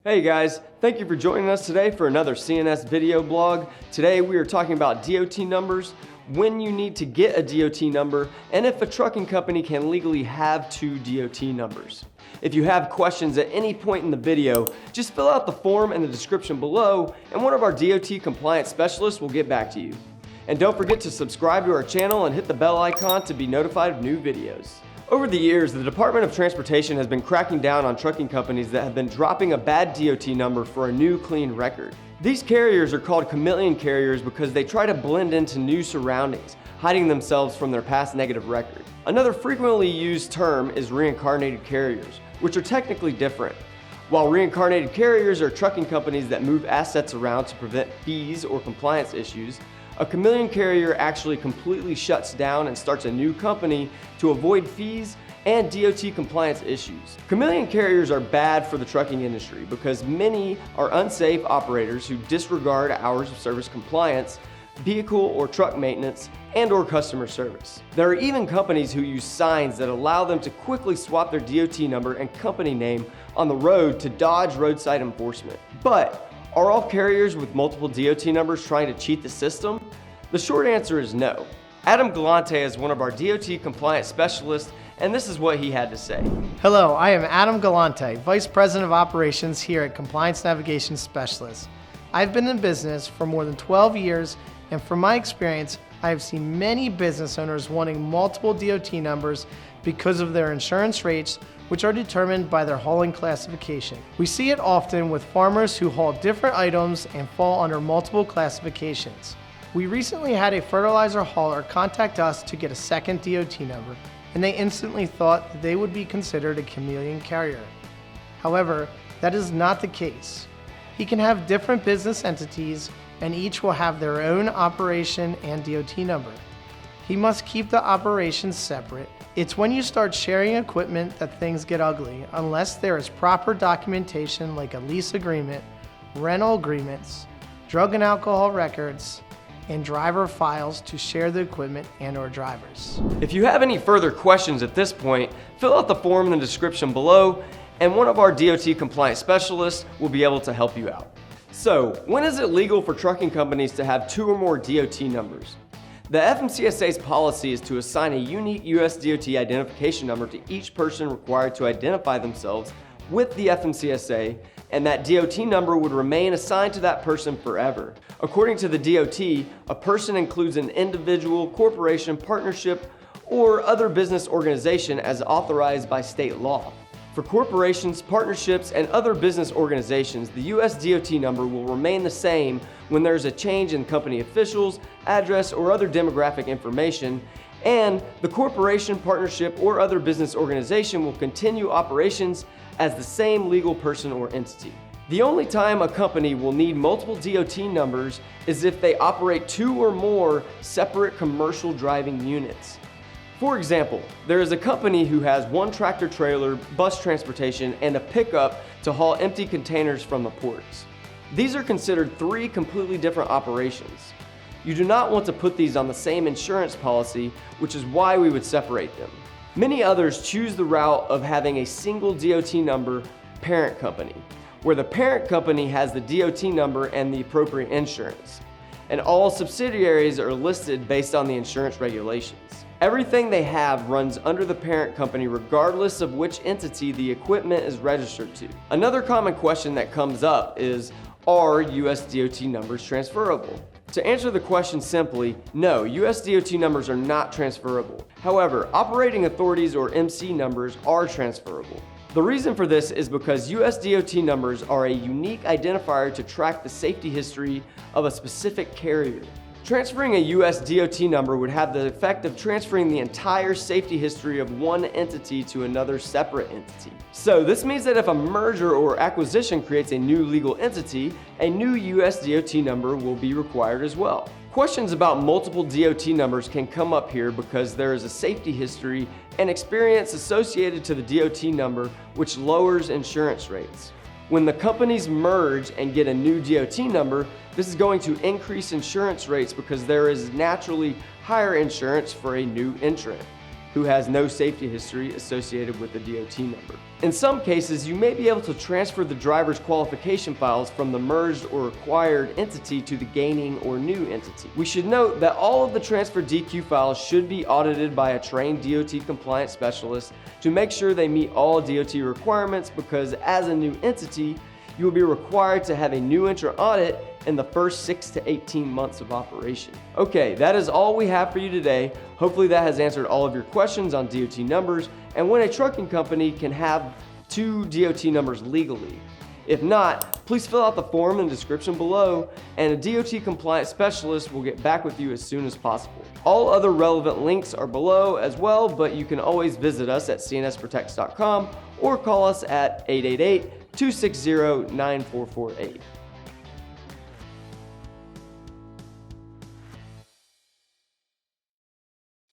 Hey guys, thank you for joining us today for another CNS video blog. Today we are talking about DOT numbers, when you need to get a DOT number, and if a trucking company can legally have two DOT numbers. If you have questions at any point in the video, just fill out the form in the description below and one of our DOT compliance specialists will get back to you. And don't forget to subscribe to our channel and hit the bell icon to be notified of new videos. Over the years, the Department of Transportation has been cracking down on trucking companies that have been dropping a bad DOT number for a new clean record. These carriers are called chameleon carriers because they try to blend into new surroundings, hiding themselves from their past negative record. Another frequently used term is reincarnated carriers, which are technically different. While reincarnated carriers are trucking companies that move assets around to prevent fees or compliance issues, a chameleon carrier actually completely shuts down and starts a new company to avoid fees and DOT compliance issues. Chameleon carriers are bad for the trucking industry because many are unsafe operators who disregard hours of service compliance, vehicle or truck maintenance, and/or customer service. There are even companies who use signs that allow them to quickly swap their DOT number and company name on the road to dodge roadside enforcement. But are all carriers with multiple DOT numbers trying to cheat the system? The short answer is no. Adam Galante is one of our DOT compliance specialists, and this is what he had to say. Hello, I am Adam Galante, Vice President of Operations here at Compliance Navigation Specialist. I've been in business for more than 12 years, and from my experience, I have seen many business owners wanting multiple DOT numbers because of their insurance rates, which are determined by their hauling classification. We see it often with farmers who haul different items and fall under multiple classifications. We recently had a fertilizer hauler contact us to get a second DOT number, and they instantly thought that they would be considered a chameleon carrier. However, that is not the case. He can have different business entities, and each will have their own operation and DOT number. He must keep the operations separate. It's when you start sharing equipment that things get ugly, unless there is proper documentation like a lease agreement, rental agreements, drug and alcohol records, and driver files to share the equipment and/or drivers. If you have any further questions at this point, fill out the form in the description below, and one of our DOT compliance specialists will be able to help you out. So, when is it legal for trucking companies to have two or more DOT numbers? The FMCSA's policy is to assign a unique US DOT identification number to each person required to identify themselves with the FMCSA, and that DOT number would remain assigned to that person forever. According to the DOT, a person includes an individual, corporation, partnership, or other business organization as authorized by state law. For corporations, partnerships, and other business organizations, the US DOT number will remain the same when there's a change in company officials, address, or other demographic information, and the corporation, partnership, or other business organization will continue operations as the same legal person or entity. The only time a company will need multiple DOT numbers is if they operate two or more separate commercial driving units. For example, there is a company who has one tractor trailer, bus transportation, and a pickup to haul empty containers from the ports. These are considered three completely different operations. You do not want to put these on the same insurance policy, which is why we would separate them. Many others choose the route of having a single DOT number parent company, where the parent company has the DOT number and the appropriate insurance, and all subsidiaries are listed based on the insurance regulations. Everything they have runs under the parent company regardless of which entity the equipment is registered to. Another common question that comes up is, are US DOT numbers transferable? To answer the question simply, no, US DOT numbers are not transferable. However, operating authorities or MC numbers are transferable. The reason for this is because US DOT numbers are a unique identifier to track the safety history of a specific carrier. Transferring a US DOT number would have the effect of transferring the entire safety history of one entity to another separate entity. So this means that if a merger or acquisition creates a new legal entity, a new US DOT number will be required as well. Questions about multiple DOT numbers can come up here because there is a safety history and experience associated to the DOT number, which lowers insurance rates. When the companies merge and get a new DOT number, this is going to increase insurance rates because there is naturally higher insurance for a new entrant. who has no safety history associated with the DOT number. In some cases, you may be able to transfer the driver's qualification files from the merged or acquired entity to the gaining or new entity. We should note that all of the transfer DQ files should be audited by a trained DOT compliance specialist to make sure they meet all DOT requirements, because as a new entity, you will be required to have a new entrant audit in the first 6 to 18 months of operation. Okay, that is all we have for you today. Hopefully that has answered all of your questions on DOT numbers and when a trucking company can have 2 DOT numbers legally. If not, please fill out the form in the description below, and a DOT compliance specialist will get back with you as soon as possible. All other relevant links are below as well, but you can always visit us at cnsprotects.com or call us at 888-260-9448.